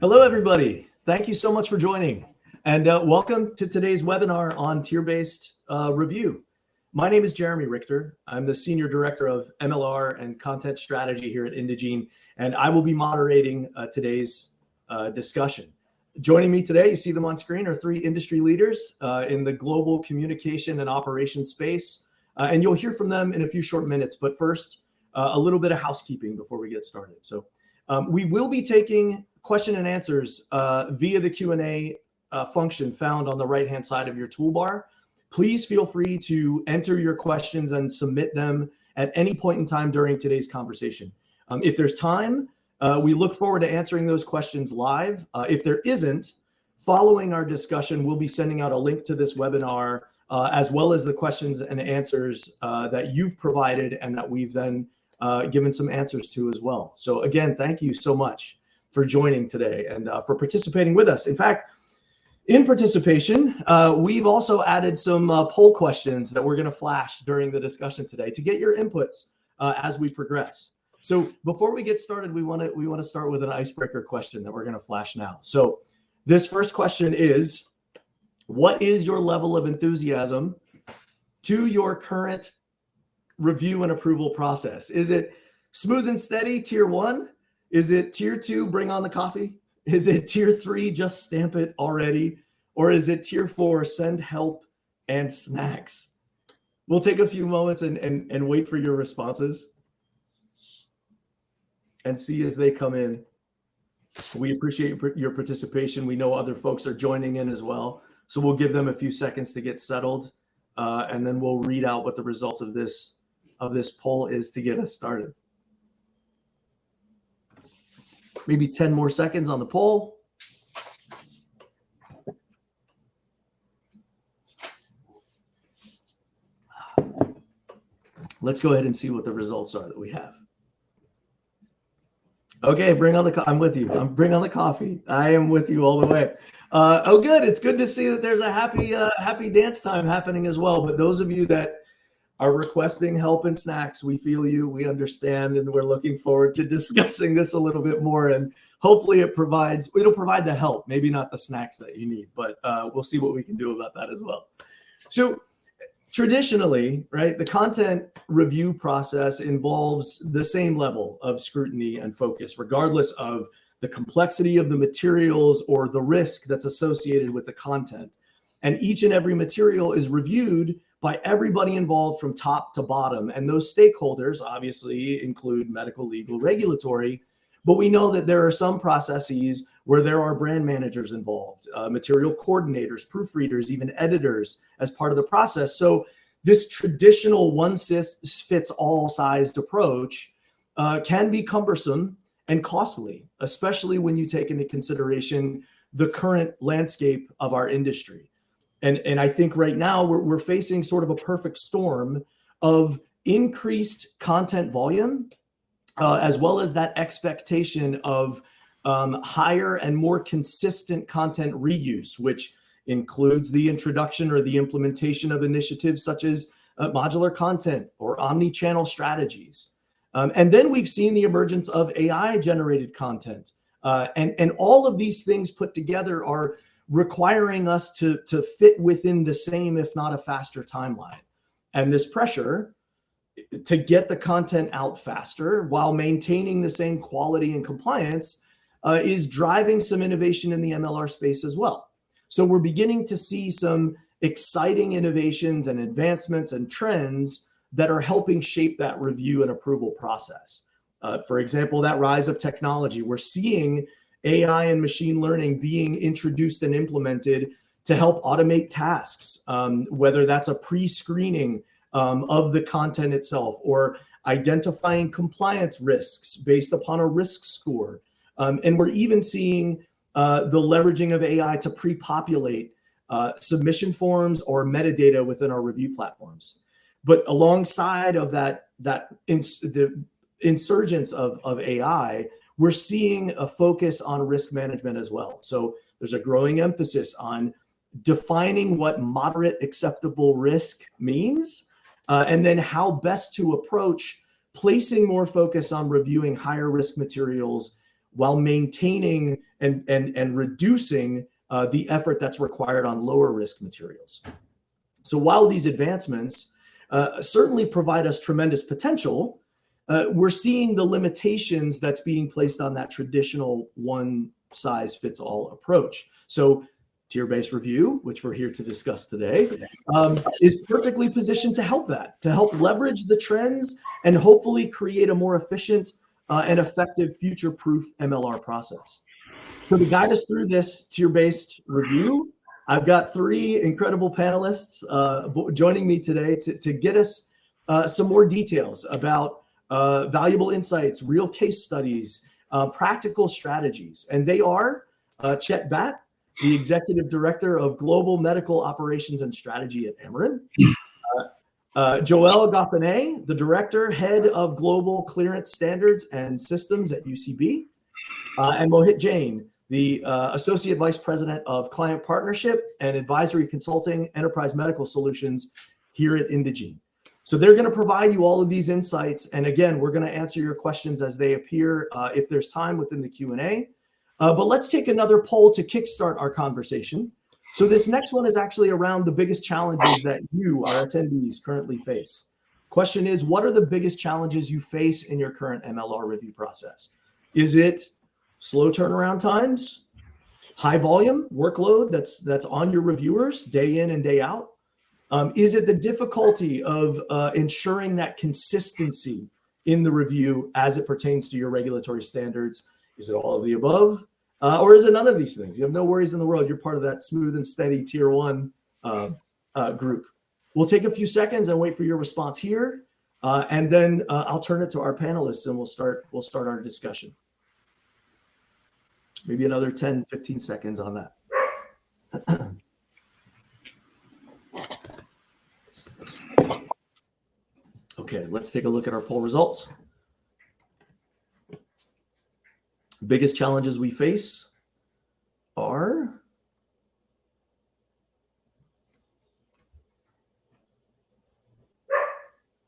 Hello, everybody. Thank you so much for joining. And welcome to today's webinar on tier-based review. My name is Jeremy Richter. I'm the Senior Director of MLR and Content Strategy here at Indegene, and I will be moderating today's discussion. Joining me today, you see them on screen, are three industry leaders in the global communication and operations space. And you'll hear from them in a few short minutes. But first, a little bit of housekeeping before we get started. So we will be taking question and answers via the Q&A function found on the right-hand side of your toolbar. Please feel free to enter your questions and submit them at any point in time during today's conversation. If there's time, we look forward to answering those questions live. If there isn't, following our discussion, we'll be sending out a link to this webinar as well as the questions and answers that you've provided and that we've then given some answers to as well. So again, thank you so much for joining today and for participating with us. In fact, in participation, we've also added some poll questions that we're going to flash during the discussion today to get your inputs as we progress. So before we get started, we want to start with an icebreaker question that we're going to flash now. So this first question is, what is your level of enthusiasm to your current review and approval process? Is it smooth and steady, tier 1? Is it tier 2, bring on the coffee? Is it tier 3, just stamp it already? Or is it tier 4, send help and snacks? We'll take a few moments and wait for your responses and see as they come in. We appreciate your participation. We know other folks are joining in as well. So we'll give them a few seconds to get settled, and then we'll read out what the results of this poll is to get us started. Maybe 10 more seconds on the poll. Let's go ahead and see what the results are that we have. Okay, bring on the I'm with you. Bring on the coffee. I am with you all the way. Oh, good. It's good to see that there's a happy dance time happening as well. But those of you that are requesting help and snacks, we feel you, we understand, and we're looking forward to discussing this a little bit more. And hopefully it'll provide the help, maybe not the snacks that you need, but we'll see what we can do about that as well. So traditionally, right, the content review process involves the same level of scrutiny and focus, regardless of the complexity of the materials or the risk that's associated with the content. And each and every material is reviewed by everybody involved from top to bottom. And those stakeholders obviously include medical, legal, regulatory, but we know that there are some processes where there are brand managers involved, material coordinators, proofreaders, even editors as part of the process. So this traditional one-size-fits-all sized approach can be cumbersome and costly, especially when you take into consideration the current landscape of our industry. And I think right now we're facing sort of a perfect storm of increased content volume, as well as that expectation of higher and more consistent content reuse, which includes the introduction or the implementation of initiatives such as modular content or omni-channel strategies. And then we've seen the emergence of AI-generated content. And all of these things put together are requiring us to fit within the same, if not a faster timeline. And this pressure to get the content out faster while maintaining the same quality and compliance is driving some innovation in the MLR space as well. So we're beginning to see some exciting innovations and advancements and trends that are helping shape that review and approval process. For example, that rise of technology, we're seeing AI and machine learning being introduced and implemented to help automate tasks, whether that's a pre-screening of the content itself or identifying compliance risks based upon a risk score. And we're even seeing the leveraging of AI to pre-populate submission forms or metadata within our review platforms. But alongside of the insurgence of AI, we're seeing a focus on risk management as well. So there's a growing emphasis on defining what moderate acceptable risk means, and then how best to approach placing more focus on reviewing higher risk materials while maintaining and reducing the effort that's required on lower risk materials. So while these advancements certainly provide us tremendous potential, we're seeing the limitations that's being placed on that traditional one-size-fits-all approach. So tier-based review, which we're here to discuss today, is perfectly positioned to help that, to help leverage the trends and hopefully create a more efficient and effective future-proof MLR process. So to guide us through this tier-based review, I've got three incredible panelists joining me today to get us some more details about valuable insights, real case studies, practical strategies. And they are Chet Batt, the Executive Director of Global Medical Operations and Strategy at Amarin, Joelle Gauthenet, the Director, Head of Global Clearance Standards and Systems at UCB, and Mohit Jain, the Associate Vice President of Client Partnership and Advisory Consulting, Enterprise Medical Solutions here at Indegene. So they're going to provide you all of these insights. And again, we're going to answer your questions as they appear if there's time within the Q&A. But let's take another poll to kickstart our conversation. So this next one is actually around the biggest challenges that you, our attendees, currently face. Question is, what are the biggest challenges you face in your current MLR review process? Is it slow turnaround times, high volume workload that's on your reviewers day in and day out? Is it the difficulty of ensuring that consistency in the review as it pertains to your regulatory standards? Is it all of the above? Or is it none of these things? You have no worries in the world. You're part of that smooth and steady tier one group. We'll take a few seconds and wait for your response here. And then I'll turn it to our panelists and we'll start our discussion. Maybe another 10, 15 seconds on that. Okay, let's take a look at our poll results. Biggest challenges we face are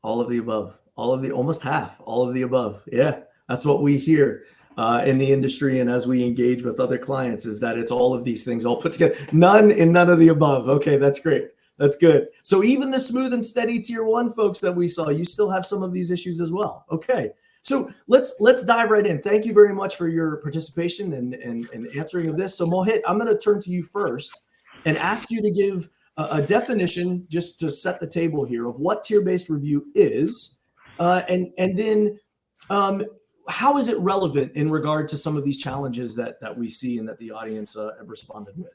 all of the above, almost half, all of the above. Yeah, that's what we hear in the industry. And as we engage with other clients is that it's all of these things all put together. None of the above. Okay, that's great. That's good. So even the smooth and steady tier one folks that we saw, you still have some of these issues as well. Okay. So let's dive right in. Thank you very much for your participation and answering of this. So Mohit, I'm going to turn to you first and ask you to give a definition just to set the table here of what tier-based review is, and then how is it relevant in regard to some of these challenges that we see and that the audience have responded with?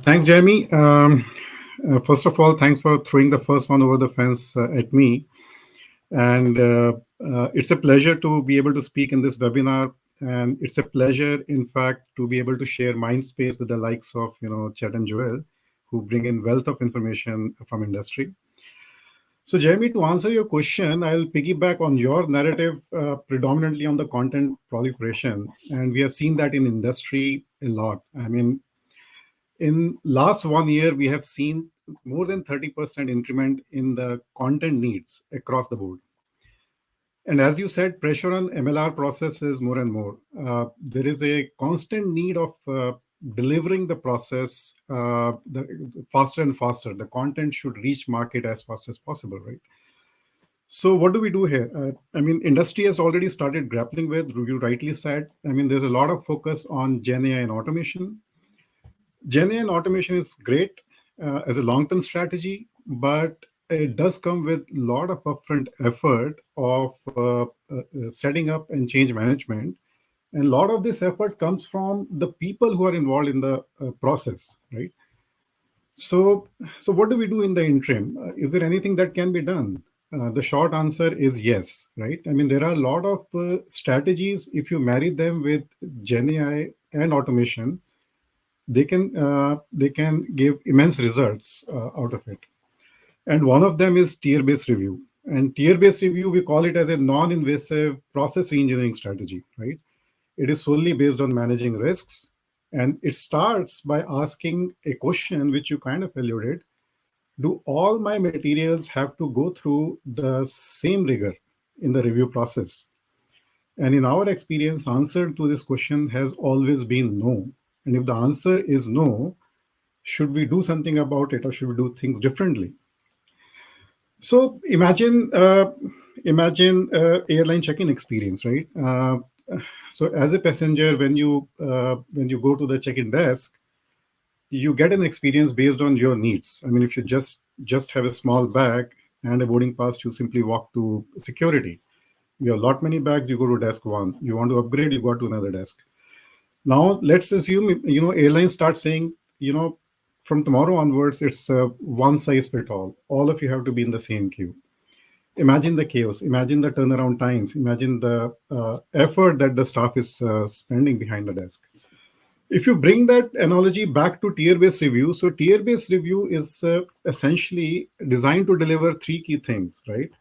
Thanks, Jeremy. First of all, thanks for throwing the first one over the fence at me. And it's a pleasure to be able to speak in this webinar. And it's a pleasure, in fact, to be able to share mind space with the likes of, Chet and Joel, who bring in wealth of information from industry. So, Jeremy, to answer your question, I'll piggyback on your narrative predominantly on the content proliferation. And we have seen that in industry a lot. I mean, in last 1 year, we have seen more than 30% increment in the content needs across the board. And as you said, pressure on MLR processes more and more. There is a constant need of delivering the process faster and faster. The content should reach market as fast as possible, right? So what do we do here? Industry has already started grappling with, you rightly said. There's a lot of focus on Gen AI and automation. Gen AI and automation is great as a long-term strategy, but it does come with a lot of upfront effort of setting up and change management. And a lot of this effort comes from the people who are involved in the process, right? So what do we do in the interim? Is there anything that can be done? The short answer is yes, right? There are a lot of strategies. If you marry them with Gen AI and automation, they can give immense results out of it. And one of them is tier-based review. And tier-based review, we call it as a non-invasive process reengineering strategy, right? It is solely based on managing risks. And it starts by asking a question, which you kind of alluded. Do all my materials have to go through the same rigor in the review process? And in our experience, answer to this question has always been no. And if the answer is no, should we do something about it or should we do things differently? So imagine airline check-in experience, right? So as a passenger, when you go to the check-in desk, you get an experience based on your needs. I mean, if you just have a small bag and a boarding pass, you simply walk to security. You have lot many bags, you go to desk one. You want to upgrade, you go to another desk. Now let's assume airlines start saying, from tomorrow onwards, it's one size fit all. All of you have to be in the same queue. Imagine the chaos. Imagine the turnaround times. Imagine the effort that the staff is spending behind the desk. If you bring that analogy back to tier-based review, so tier-based review is essentially designed to deliver three key things, right?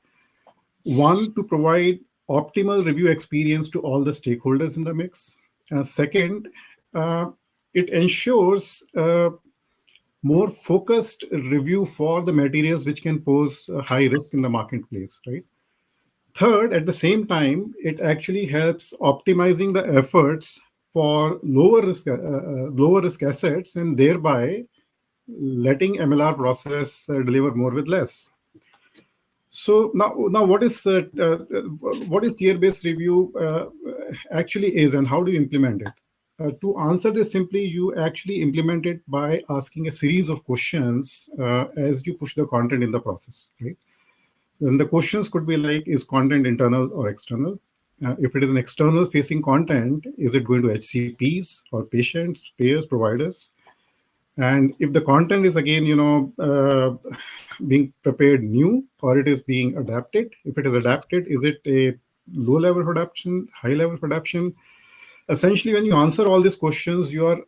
One, to provide optimal review experience to all the stakeholders in the mix. Second, uh, it ensures more focused review for the materials which can pose high risk in the marketplace, right? Third, at the same time, it actually helps optimizing the efforts for lower risk assets and thereby letting MLR process deliver more with less. So now what is tier-based review actually is and how do you implement it? To answer this simply, you actually implement it by asking a series of questions as you push the content in the process, right? And the questions could be like, is content internal or external? If it is an external facing content, is it going to HCPs or patients, payers, providers? And if the content is again, being prepared new or it is being adapted, if it is adapted, is it a low level production, high level production? Essentially, when you answer all these questions, you are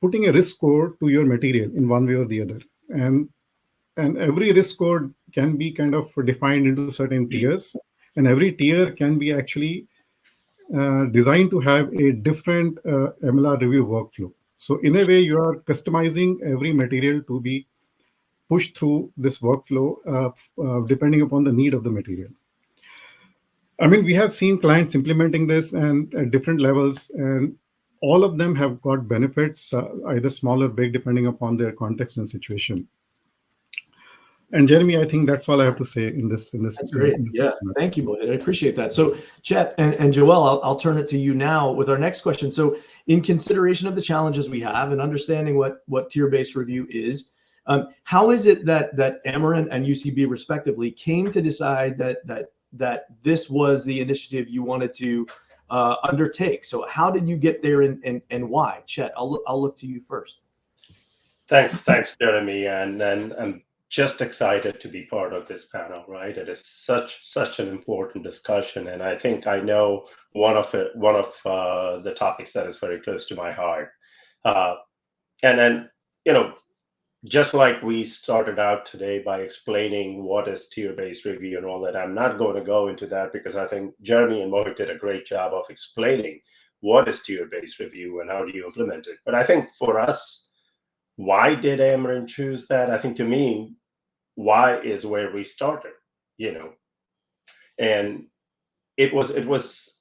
putting a risk score to your material in one way or the other. And every risk score can be kind of defined into certain tiers, and every tier can be actually designed to have a different MLR review workflow. So in a way, you are customizing every material to be pushed through this workflow depending upon the need of the material. I mean, we have seen clients implementing this and at different levels, and all of them have got benefits, either small or big, depending upon their context and situation. And Jeremy, I think that's all I have to say in this. That's great. Yeah, thank you, Mohit. I appreciate that. So, Chet and Joelle, I'll turn it to you now with our next question. So, in consideration of the challenges we have and understanding what tier-based review is, how is it that Amarin and UCB respectively came to decide that this was the initiative you wanted to undertake? So, how did you get there and why? Chet, I'll look to you first. Thanks, Jeremy, and I'm just excited to be part of this panel. Right, it is such an important discussion, and I think I know one of the topics that is very close to my heart. And then just like we started out today by explaining what is tier-based review and all that, I'm not going to go into that because I think Jeremy and Mohit did a great job of explaining what is tier-based review and how do you implement it. But I think for us, why did Amarin choose that? I think to me, why is where we started, and it was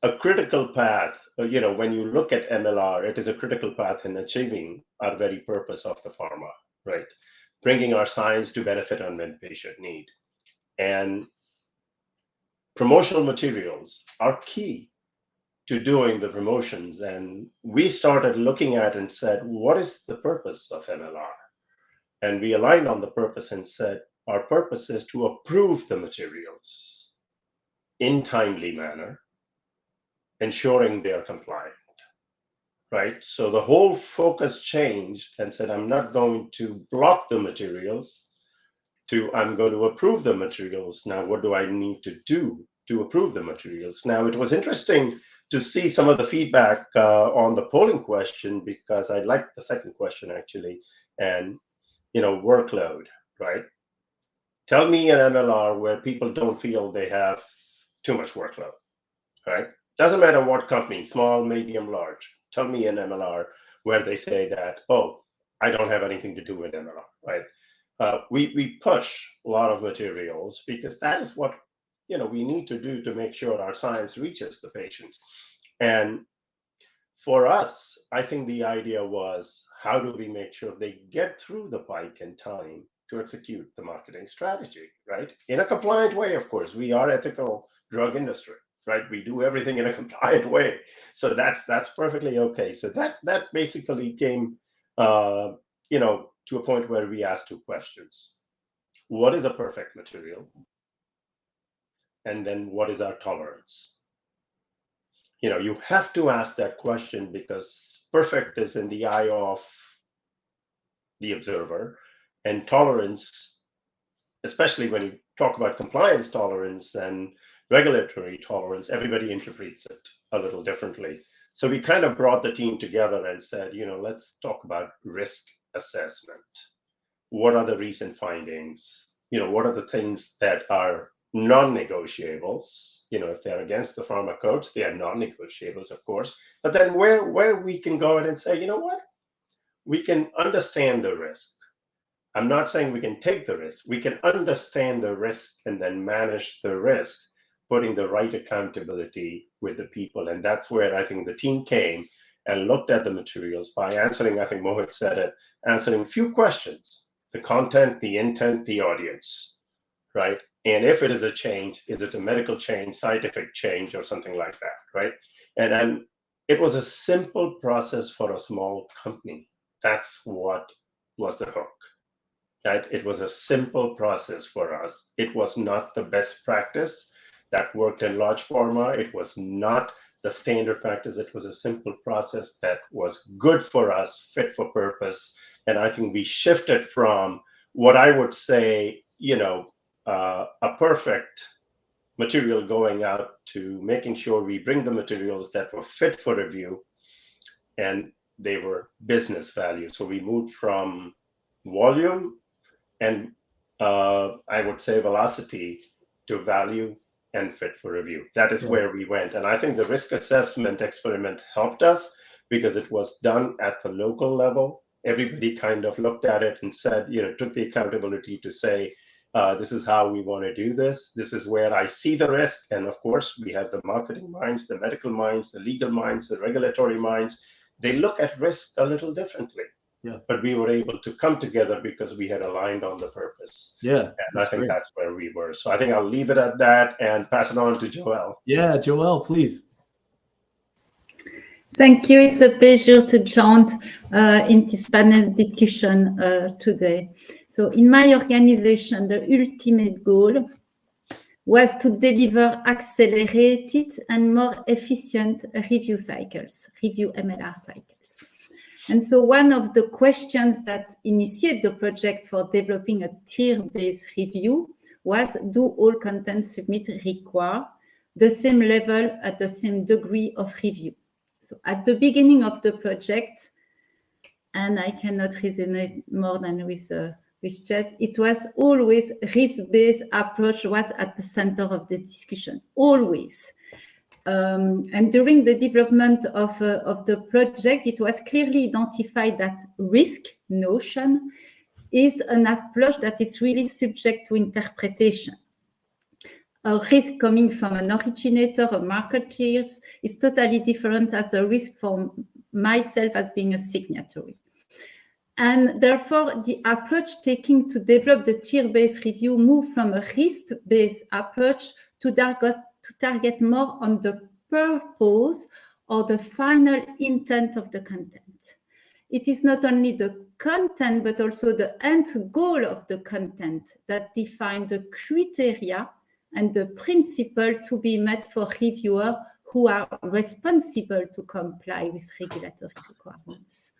a critical path. When you look at MLR, it is a critical path in achieving our very purpose of the pharma, right? Bringing our science to benefit unmet patient need. And promotional materials are key to doing the promotions. And we started looking at and said, what is the purpose of MLR? And we aligned on the purpose and said, our purpose is to approve the materials in timely manner, ensuring they are compliant, right? So the whole focus changed and said, I'm not going to block the materials to, I'm going to approve the materials. Now, what do I need to do to approve the materials? Now, it was interesting to see some of the feedback on the polling question, because I liked the second question actually, and workload, right? Tell me an MLR where people don't feel they have too much workload, right? Doesn't matter what company, small, medium, large. Tell me an MLR where they say that, oh, I don't have anything to do with MLR, right? We push a lot of materials because that is what we need to do to make sure our science reaches the patients. And for us, I think the idea was, how do we make sure they get through the pike in time to execute the marketing strategy, right? In a compliant way, of course. We are ethical drug industry, right? We do everything in a compliant way. So that's perfectly okay. So that basically came, to a point where we asked two questions. What is a perfect material? And then what is our tolerance? You have to ask that question, because perfect is in the eye of the observer, and tolerance, especially when you talk about compliance tolerance and regulatory tolerance, everybody interprets it a little differently. So we kind of brought the team together and said, let's talk about risk assessment. What are the recent findings? What are the things that are non-negotiables? If they're against the pharma codes, they are non-negotiables, of course. But then where we can go in and say, what? We can understand the risk. I'm not saying we can take the risk. We can understand the risk and then manage the risk, putting the right accountability with the people. And that's where I think the team came and looked at the materials by answering, I think Mohit said it, answering a few questions: the content, the intent, the audience, right? And if it is a change, is it a medical change, scientific change, or something like that, right? And it was a simple process for a small company. That's what was the hook, right? It was a simple process for us. It was not the best practice that worked in large pharma. It was not the standard practice. It was a simple process that was good for us, fit for purpose. And I think we shifted from what I would say, a perfect material going out, to making sure we bring the materials that were fit for review and they were business value. So we moved from volume and I would say velocity to value and fit for review. That is where we went. And I think the risk assessment experiment helped us, because it was done at the local level. Everybody kind of looked at it and said, took the accountability to say, this is how we want to do this. This is where I see the risk. And of course, we have the marketing minds, the medical minds, the legal minds, the regulatory minds. They look at risk a little differently. Yeah. But we were able to come together because we had aligned on the purpose. Yeah. And I think that's where we were. So I think I'll leave it at that and pass it on to Joelle. Yeah, Joelle, please. Thank you. It's a pleasure to join in this panel discussion today. So in my organization, the ultimate goal was to deliver accelerated and more efficient review MLR cycles. And so one of the questions that initiated the project for developing a tier-based review was, do all content submit require the same level at the same degree of review? So at the beginning of the project, and I cannot resonate more than with Chet, it was always risk-based approach was at the center of the discussion, always. And during the development of the project, it was clearly identified that risk notion is an approach that is really subject to interpretation. A risk coming from an originator or marketeers is totally different as a risk for myself as being a signatory. And therefore, the approach taken to develop the tier-based review moved from a risk-based approach to target more on the purpose or the final intent of the content. It is not only the content, but also the end goal of the content that define the criteria and the principle to be met for reviewers who are responsible to comply with regulatory requirements.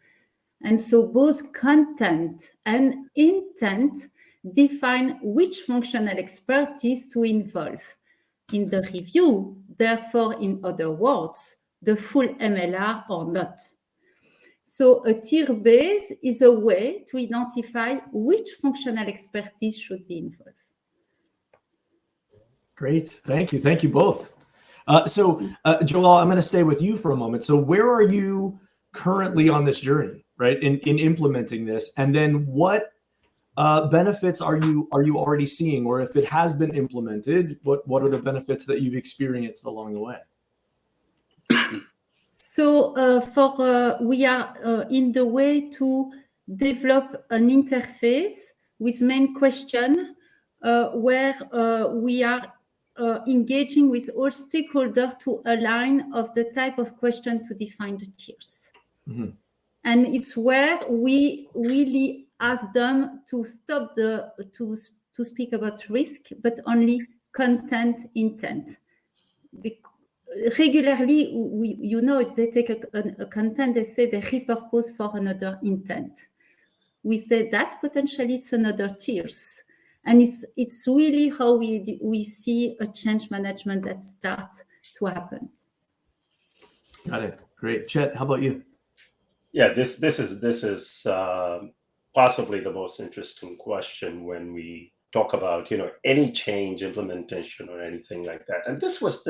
And so both content and intent define which functional expertise to involve in the review, therefore, in other words, the full MLR or not. So a tier base is a way to identify which functional expertise should be involved. Great. Thank you. Thank you both. Joelle, I'm going to stay with you for a moment. So where are you currently on this journey, right, in implementing this? And then what benefits are you already seeing, or if it has been implemented, what are the benefits that you've experienced along the way? So we are in the way to develop an interface with main question where we are engaging with all stakeholders to align of the type of question to define the tiers. Mm-hmm. And it's where we really ask them to stop to speak about risk, but only content intent. Regularly, they take a content, they say they repurpose for another intent. We say that potentially it's another tiers. And it's really how we see a change management that starts to happen. Got it. Great. Chet, how about you? Yeah, this is possibly the most interesting question when we talk about any change implementation or anything like that. And this was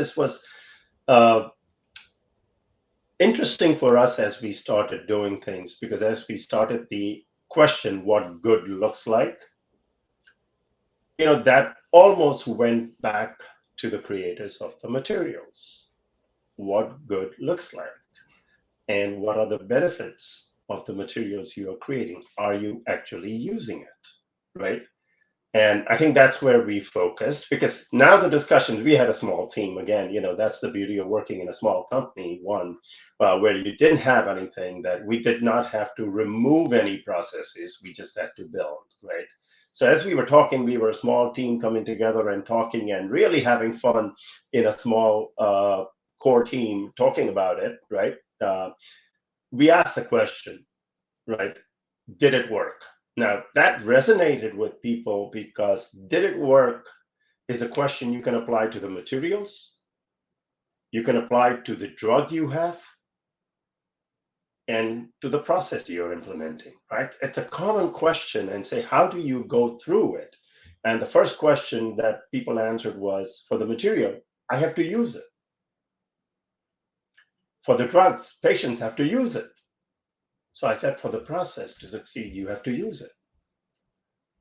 interesting for us as we started doing things, because as we started the question what good looks like, that almost went back to the creators of the materials. What good looks like, and what are the benefits of the materials you are creating? Are you actually using it, right? And I think that's where we focused, because now the discussions, we had a small team again, that's the beauty of working in a small company, where you didn't have anything, that we did not have to remove any processes, we just had to build, right? So as we were talking, we were a small team coming together and talking and really having fun in a small core team talking about it, right? We asked the question, right? Did it work? Now, that resonated with people, because did it work is a question you can apply to the materials, you can apply to the drug you have, and to the process you're implementing, right? It's a common question, and say, how do you go through it? And the first question that people answered was, for the material, I have to use it. For the drugs, patients have to use it. So I said, for the process to succeed, you have to use it,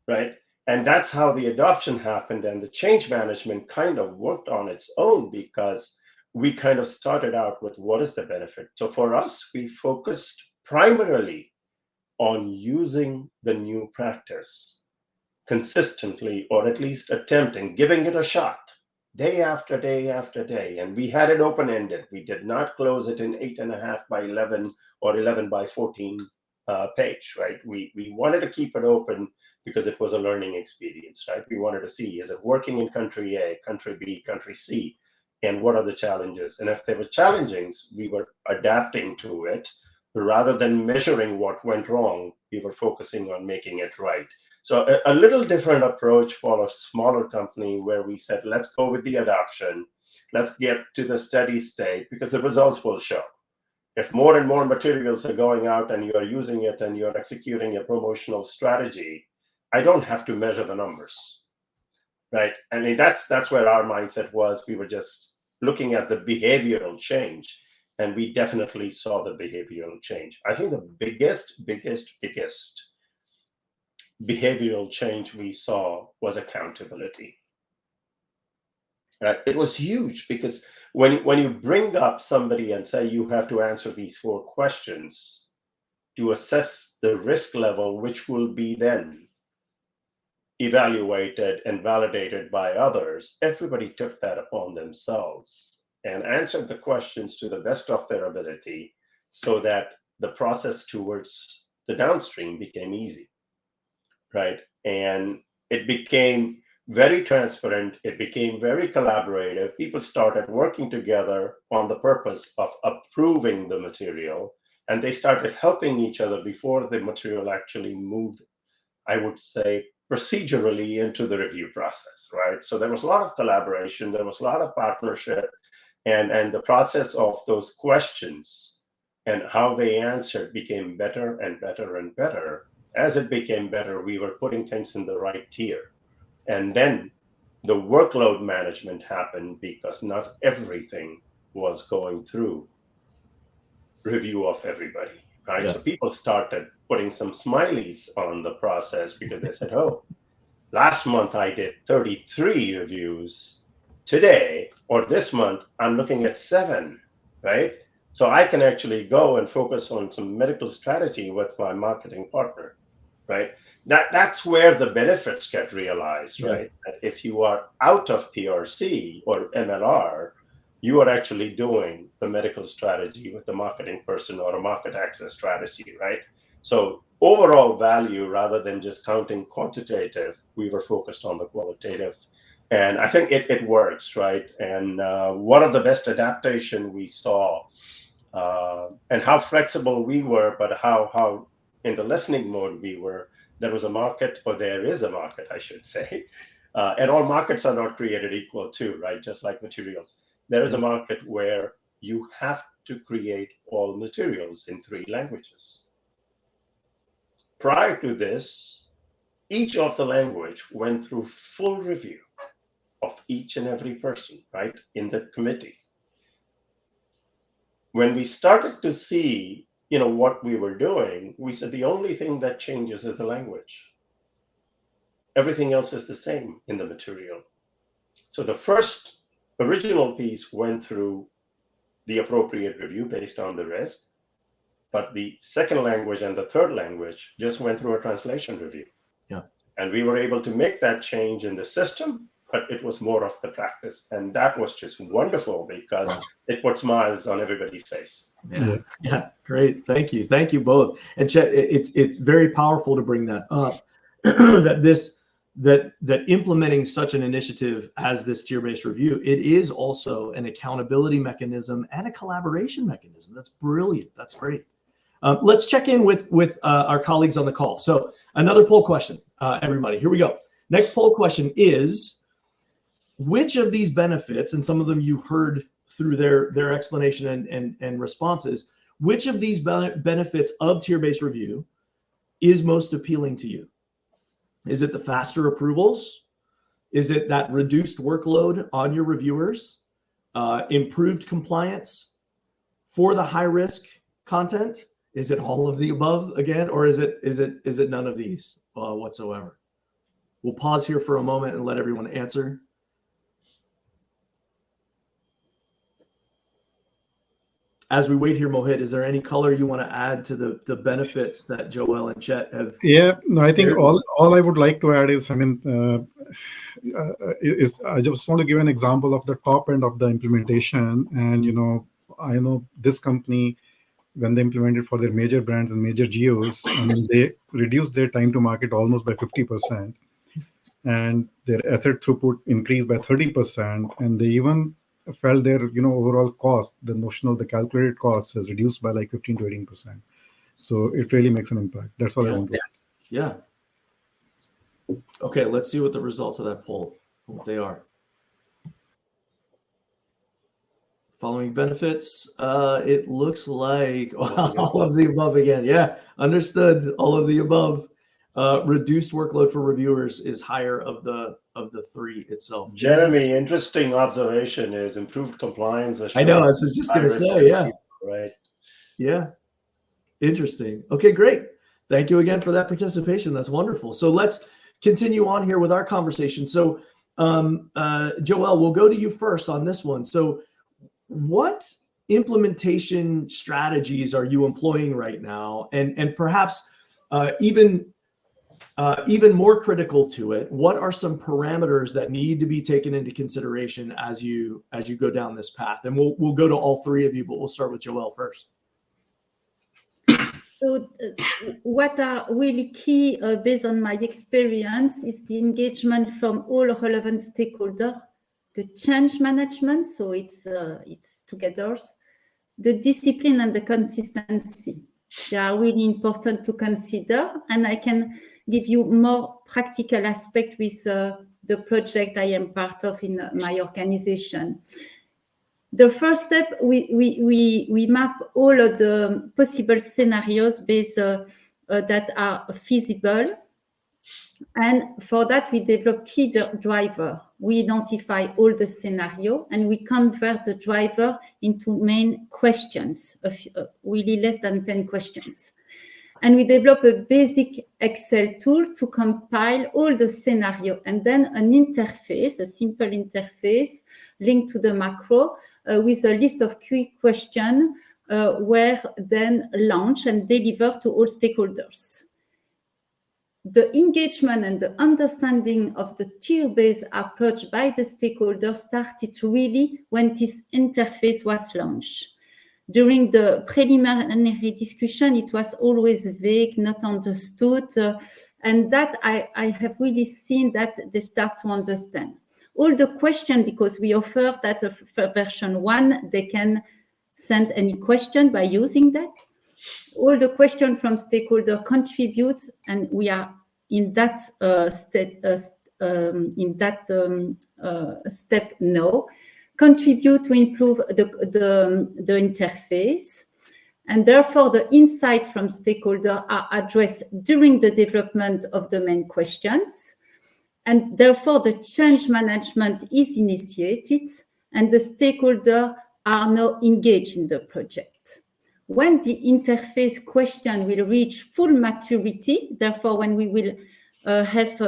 right? And that's how the adoption happened, and the change management kind of worked on its own, because we kind of started out with what is the benefit. So for us, we focused primarily on using the new practice consistently, or at least attempting, giving it a shot, day after day after day. And we had it open-ended. We did not close it in 8.5 by 11 or 11 by 14 page, right? We wanted to keep it open because it was a learning experience, right? We wanted to see, is it working in country A, country B, country C, and what are the challenges? And if there were challenges, we were adapting to it. Rather than measuring what went wrong, we were focusing on making it right. So a little different approach for a smaller company, where we said, let's go with the adoption. Let's get to the steady state, because the results will show. If more and more materials are going out and you're using it and you're executing a promotional strategy, I don't have to measure the numbers, right? I mean, that's where our mindset was. We were just looking at the behavioral change, and we definitely saw the behavioral change. I think the biggest behavioral change we saw was accountability. It was huge, because when you bring up somebody and say you have to answer these 4 questions to assess the risk level, which will be then evaluated and validated by others, everybody took that upon themselves and answered the questions to the best of their ability, so that the process towards the downstream became easy, right? And it became very transparent. It became very collaborative. People started working together on the purpose of approving the material, and they started helping each other before the material actually moved, I would say, procedurally into the review process, right? So there was a lot of collaboration, there was a lot of partnership, and the process of those questions and how they answered became better and better and better. As it became better, we were putting things in the right tier. And then the workload management happened, because not everything was going through review of everybody, right? Yeah. So people started putting some smileys on the process because they said, oh, last month I did 33 reviews. Today or this month, I'm looking at 7, right? So I can actually go and focus on some medical strategy with my marketing partner, right? That's where the benefits get realized, right? That if you are out of PRC or MLR, you are actually doing the medical strategy with the marketing person or a market access strategy, right? So overall value, rather than just counting quantitative, we were focused on the qualitative. And I think it works, right? And one of the best adaptation we saw, and how flexible we were, but how in the listening mode we were, there was a market, or there is a market, I should say. And all markets are not created equal too, right? Just like materials. There is a market where you have to create all materials in 3 languages. Prior to this, each of the language went through full review of each and every person, right, in the committee. When we started to see, what we were doing, we said the only thing that changes is the language. Everything else is the same in the material. So the first original piece went through the appropriate review based on the risk, but the second language and the third language just went through a translation review. Yeah. And we were able to make that change in the system, but it was more of the practice. And that was just wonderful because it put smiles on everybody's face. Yeah. Great. Thank you both. And Chet, it's very powerful to bring that up, that implementing such an initiative as this tier-based review, it is also an accountability mechanism and a collaboration mechanism. That's brilliant. That's great. Let's check in with our colleagues on the call. So another poll question, everybody. Here we go. Next poll question is, which of these benefits, and some of them you heard through their explanation and responses, which of these benefits of tier-based review is most appealing to you? Is it the faster approvals? Is it that reduced workload on your reviewers? Improved compliance for the high-risk content? Is it all of the above again, or is it none of these whatsoever? We'll pause here for a moment and let everyone answer. As we wait here, Mohit, is there any color you want to add to the benefits that Joel and Chet have? Yeah, no, I think all I would like to add is, I just want to give an example of the top end of the implementation. And, I know this company, when they implemented for their major brands and major geos, they reduced their time to market almost by 50%. And their asset throughput increased by 30%. And they even felt their overall cost, the calculated cost, has reduced by like 15 to 18%. So it really makes an impact. That's all I want to add. Yeah. Okay, let's see what the results of that poll, what they are. Following benefits, it looks like all of the above again. Yeah, understood. All of the above. Reduced workload for reviewers is higher of the 3 itself. Jeremy, interesting observation is improved compliance. I know, I was just going to say, yeah. Right. Yeah. Interesting. Okay, great. Thank you again for that participation. That's wonderful. So let's continue on here with our conversation. So Joel, we'll go to you first on this one. So what implementation strategies are you employing right now? And perhaps even more critical to it, what are some parameters that need to be taken into consideration as you go down this path? And we'll go to all 3 of you, but we'll start with Joel first. So what are really key, based on my experience, is the engagement from all relevant stakeholders, the change management, so it's together, the discipline and the consistency. They are really important to consider, and I can give you more practical aspect with the project I am part of in my organization. The first step, we map all of the possible scenarios based that are feasible. And for that, we develop key driver. We identify all the scenario and we convert the driver into main questions, really less than 10 questions. And we develop a basic Excel tool to compile all the scenario, and then an interface, a simple interface linked to the macro with a list of quick questions were then launched and delivered to all stakeholders. The engagement and the understanding of the tier-based approach by the stakeholders started really when this interface was launched. During the preliminary discussion, it was always vague, not understood, and that I have really seen that they start to understand. All the questions, because we offer that for version 1, they can send any question by using that. All the questions from stakeholder contribute, and we are in that step now. Contribute to improve the interface, and therefore the insight from stakeholders are addressed during the development of the main questions, and therefore the change management is initiated, and the stakeholders are now engaged in the project. When the interface question will reach full maturity, therefore when we will have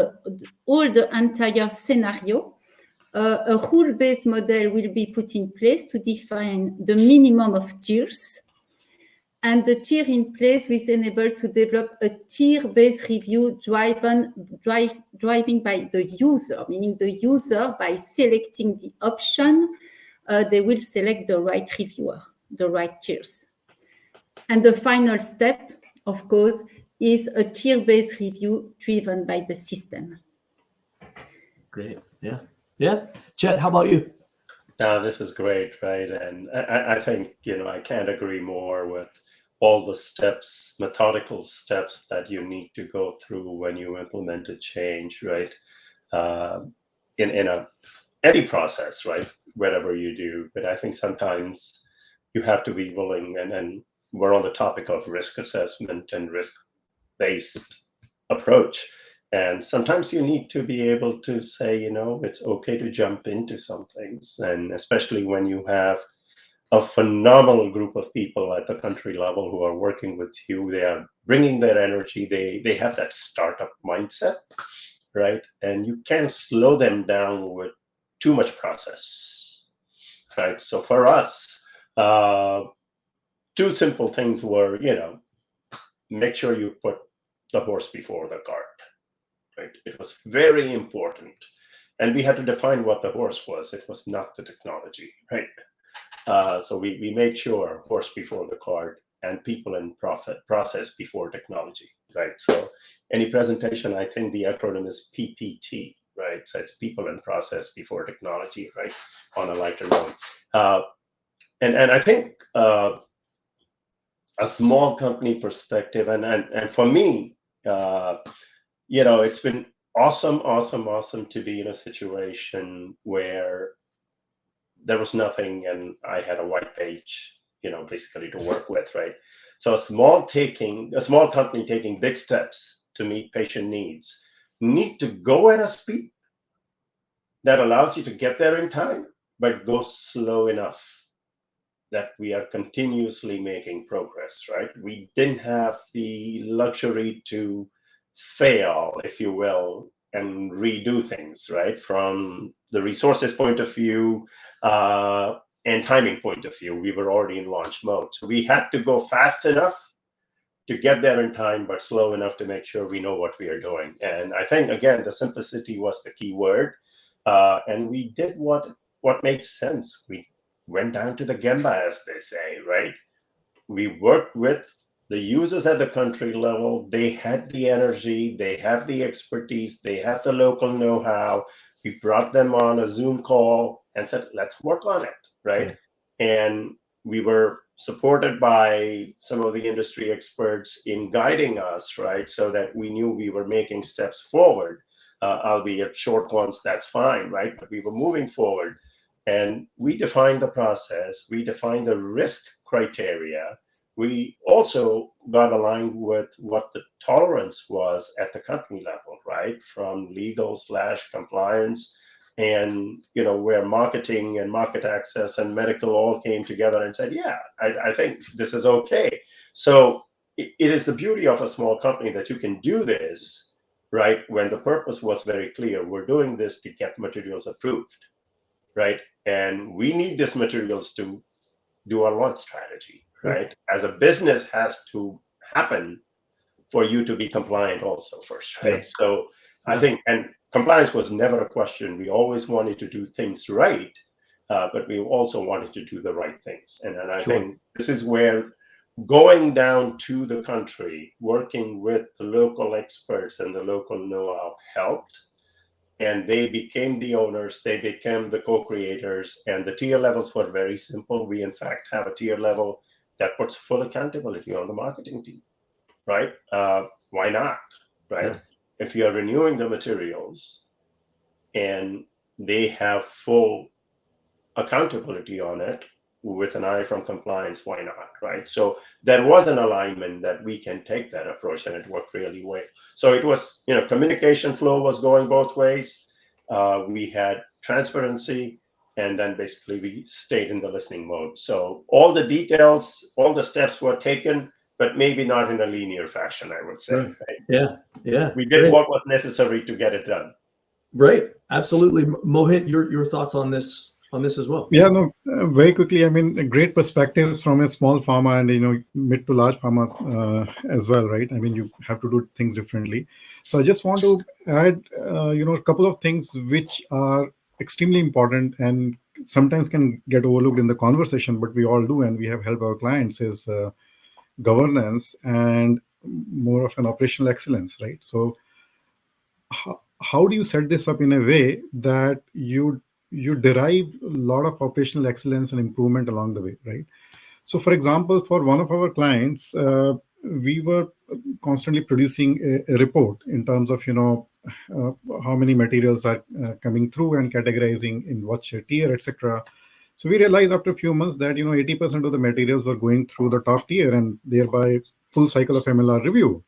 all the entire scenario, a rule-based model will be put in place to define the minimum of tiers. And the tier in place will enable to develop a tier-based review driving by the user, meaning the user, by selecting the option, they will select the right reviewer, the right tiers. And the final step, of course, is a tier-based review driven by the system. Great, yeah. Yeah, Chet, how about you? This is great, right? And I think, I can't agree more with all the steps, methodical steps that you need to go through when you implement a change, right? In any process, right? Whatever you do. But I think sometimes you have to be willing, and we're on the topic of risk assessment and risk-based approach. And sometimes you need to be able to say, it's okay to jump into some things. And especially when you have a phenomenal group of people at the country level who are working with you, they are bringing their energy, they have that startup mindset, right? And you can't slow them down with too much process, right? So for us, 2 simple things were, make sure you put the horse before the cart. Right? It was very important, and we had to define what the horse was. It was not the technology, right? So we made sure horse before the cart and people and process before technology, right? So any presentation, I think the acronym is PPT, right? So it's people and process before technology, right? On a lighter note, and I think a small company perspective, and for me. It's been awesome to be in a situation where there was nothing and I had a white page, basically to work with, right? So a small company taking big steps to meet patient needs need to go at a speed that allows you to get there in time, but go slow enough that we are continuously making progress, right? We didn't have the luxury to fail, if you will, and redo things, right? From the resources point of view and timing point of view, we were already in launch mode. So we had to go fast enough to get there in time, but slow enough to make sure we know what we are doing. And I think, again, the simplicity was the key word. And we did what makes sense. We went down to the Gemba, as they say, right? We worked with the users at the country level. They had the energy, they have the expertise, they have the local know-how. We brought them on a Zoom call and said, let's work on it, right? Okay. And we were supported by some of the industry experts in guiding us, right? So that we knew we were making steps forward, albeit short ones, that's fine, right? But we were moving forward. And we defined the process, we defined the risk criteria. We also got aligned with what the tolerance was at the company level, right? From legal/compliance and, where marketing and market access and medical all came together and said, yeah, I think this is okay. So, it is the beauty of a small company that you can do this, right? When the purpose was very clear, we're doing this to get materials approved, right? And we need these materials to do our launch strategy, right? As a business has to happen for you to be compliant also first, right? So I think, and compliance was never a question. We always wanted to do things right, but we also wanted to do the right things. And I think this is where going down to the country, working with the local experts and the local know-how helped. And they became the owners, they became the co-creators, and the tier levels were very simple. We, in fact, have a tier level that puts full accountability on the marketing team, right? Why not, right? If you're renewing the materials and they have full accountability on it with an eye from compliance, why not, right? So there was an alignment that we can take that approach, and it worked really well. So it was, communication flow was going both ways. We had transparency, and then basically we stayed in the listening mode. So all the details, all the steps were taken, but maybe not in a linear fashion, I would say. Right. Yeah. We did what was necessary to get it done. Right. Absolutely. Mohit, your thoughts on this as well? Yeah, no, very quickly. I mean, great perspectives from a small pharma and mid to large pharma as well, right? I mean, you have to do things differently. So I just want to add, a couple of things which are extremely important and sometimes can get overlooked in the conversation, but we all do, and we have helped our clients is governance and more of an operational excellence, right? So how do you set this up in a way that you derive a lot of operational excellence and improvement along the way, right? So, for example, for one of our clients, we were constantly producing a report in terms of, how many materials are coming through and categorizing in what tier, etc. So we realized after a few months that, 80% of the materials were going through the top tier and thereby full cycle of MLR review.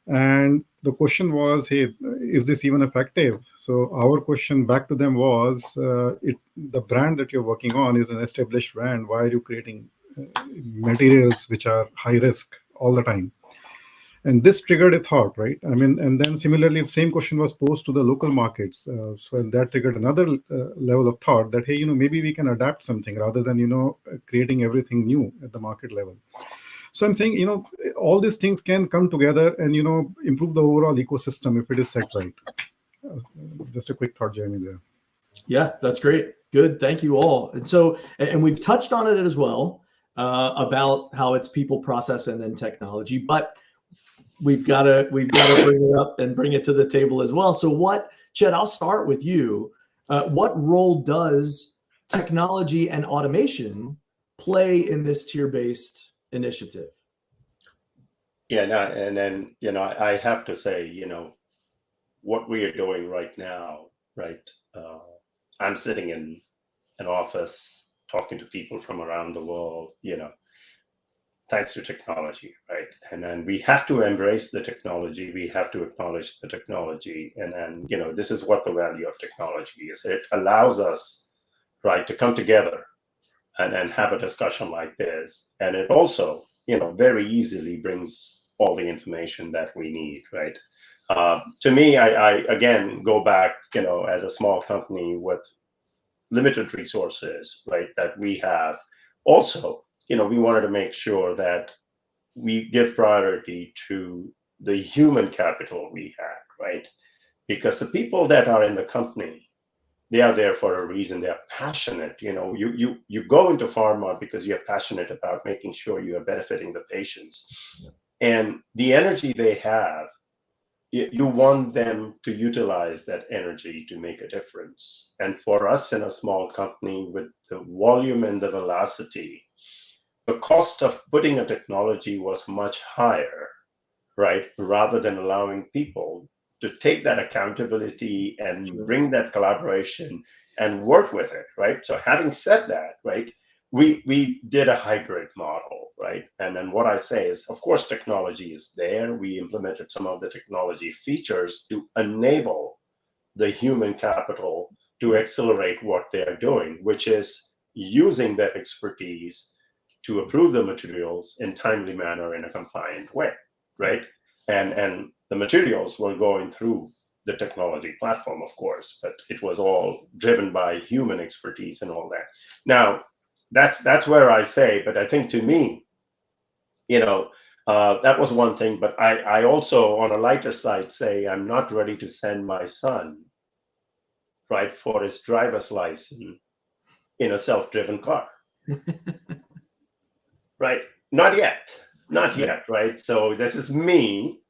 And the question was, hey, is this even effective? So our question back to them was, the brand that you're working on is an established brand. Why are you creating materials which are high risk all the time? And this triggered a thought, right? I mean, and then similarly, the same question was posed to the local markets. So that triggered another level of thought that, hey, maybe we can adapt something rather than, creating everything new at the market level. So I'm saying, all these things can come together and, improve the overall ecosystem if it is set right. Just a quick thought, Jeremy, there. Yeah, that's great. Good. Thank you all. And so, and we've touched on it as well about how it's people, process, and then technology, but we've got to bring it up and bring it to the table as well. So Chet, I'll start with you. What role does technology and automation play in this tier-based initiative? Yeah, and then, I have to say, what we are doing right now, right? I'm sitting in an office talking to people from around the world, thanks to technology, right? And then we have to embrace the technology. We have to acknowledge the technology. And then, this is what the value of technology is. It allows us, right, to come together and have a discussion like this. And it also, very easily brings all the information that we need, right? To me, I again go back, as a small company with limited resources, right, that we have. Also, we wanted to make sure that we give priority to the human capital we have, right? Because the people that are in the company, they are there for a reason. They are passionate. You go into pharma because you're passionate about making sure you are benefiting the patients. And the energy they have, you want them to utilize that energy to make a difference. And for us in a small company with the volume and the velocity, the cost of putting a technology was much higher, right? Rather than allowing people to take that accountability and bring that collaboration and work with it, right? So having said that, right, we did a hybrid model, right? And then what I say is, of course, technology is there. We implemented some of the technology features to enable the human capital to accelerate what they're doing, which is using that expertise to approve the materials in timely manner in a compliant way, right? And the materials were going through the technology platform, of course, but it was all driven by human expertise and all that. Now, that's where I say, but I think to me, that was one thing, but I also, on a lighter side, say I'm not ready to send my son, right, for his driver's license in a self-driven car. Right? Not yet, right? So this is me,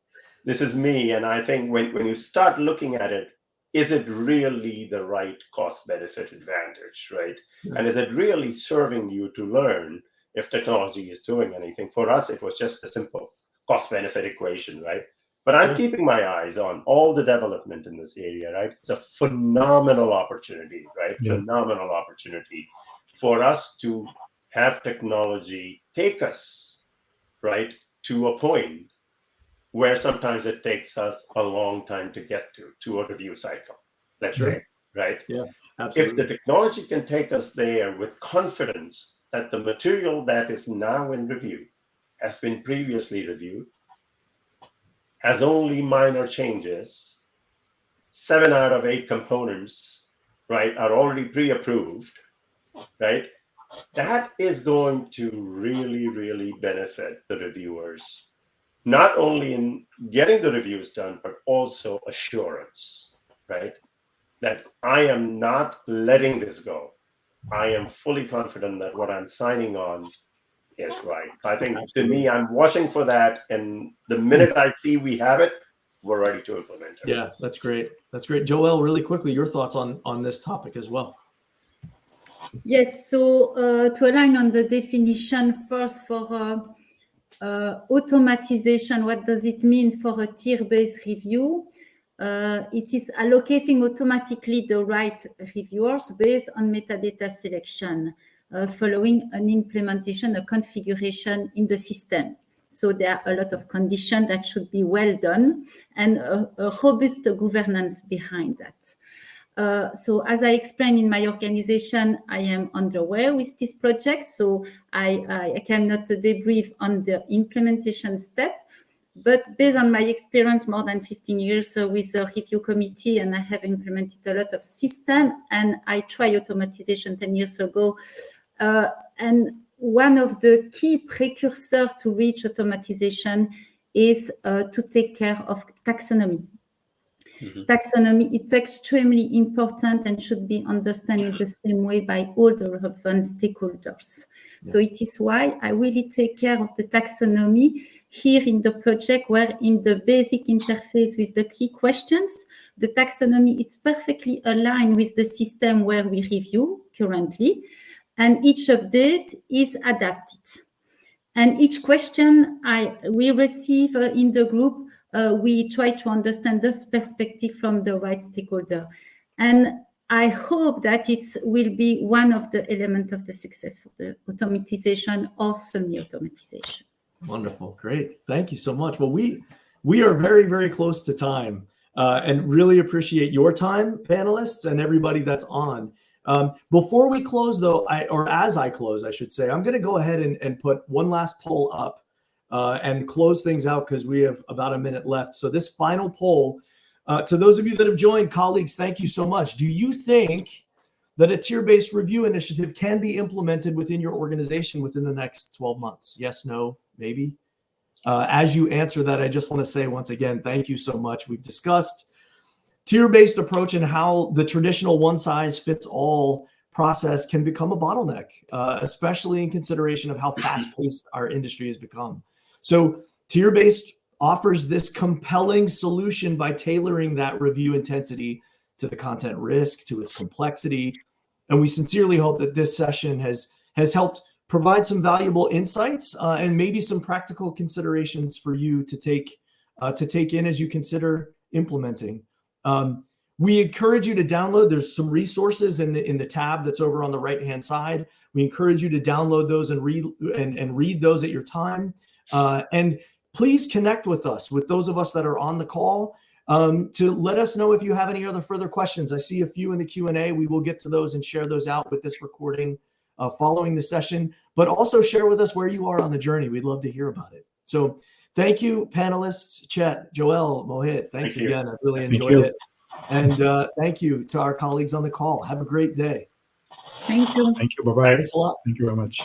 and I think when you start looking at it, is it really the right cost-benefit advantage, right? And is it really serving you to learn if technology is doing anything? For us, it was just a simple cost-benefit equation, right? But I'm keeping my eyes on all the development in this area, right? It's a phenomenal opportunity, right? Phenomenal opportunity for us to have technology take us, right, to a point where sometimes it takes us a long time to get to a review cycle, let's say, right? Yeah, absolutely. If the technology can take us there with confidence that the material that is now in review has been previously reviewed, has only minor changes, 7 out of 8 components, right, are already pre-approved, right? That is going to really, really benefit the reviewers, not only in getting the reviews done, but also assurance, right? That I am not letting this go. I am fully confident that what I'm signing on is right. I think to me, I'm watching for that. And the minute I see we have it, we're ready to implement it. Yeah, that's great. That's great. Joelle, really quickly, your thoughts on this topic as well. Yes, so to align on the definition first for automatization, what does it mean for a tier-based review? It is allocating automatically the right reviewers based on metadata selection following an implementation, a configuration in the system. So there are a lot of conditions that should be well done and a robust governance behind that. So as I explained in my organization, I am underway with this project. So I cannot debrief on the implementation step, but based on my experience, more than 15 years with the review committee, and I have implemented a lot of systems, and I tried automatization 10 years ago. And one of the key precursors to reach automatization is to take care of taxonomy. Taxonomy, it's extremely important and should be understood in the same way by all the relevant stakeholders. So it is why I really take care of the taxonomy here in the project, where in the basic interface with the key questions, the taxonomy is perfectly aligned with the system where we review currently, and each update is adapted. And each question we receive in the group, we try to understand this perspective from the right stakeholder. And I hope that it will be one of the elements of the success for the automatization or semi-automatization. Wonderful. Great. Thank you so much. Well, we are very, very close to time and really appreciate your time, panelists, and everybody that's on. Before we close, though, as I close, I should say, I'm going to go ahead and put one last poll up and close things out because we have about a minute left. So this final poll, to those of you that have joined, colleagues, thank you so much. Do you think that a tier-based review initiative can be implemented within your organization within the next 12 months? Yes, no, maybe? As you answer that, I just want to say once again, thank you so much. We've discussed tier-based approach and how the traditional one-size-fits-all process can become a bottleneck, especially in consideration of how fast-paced our industry has become. So tier-based offers this compelling solution by tailoring that review intensity to the content risk, to its complexity. And we sincerely hope that this session has helped provide some valuable insights and maybe some practical considerations for you to take in as you consider implementing. We encourage you to download. There's some resources in the tab that's over on the right-hand side. We encourage you to download those and read those at your time. And please connect with us, with those of us that are on the call, to let us know if you have any other further questions. I see a few in the Q&A. We will get to those and share those out with this recording following the session, but also share with us where you are on the journey. We'd love to hear about it. So thank you, panelists, Chet, Joel, Mohit. Thanks Thank you. again. I really Thank enjoyed you. it. And thank you to our colleagues on the call. Have a great day. Thank you. Thank you. Bye-bye. Thanks a lot. Thank you very much.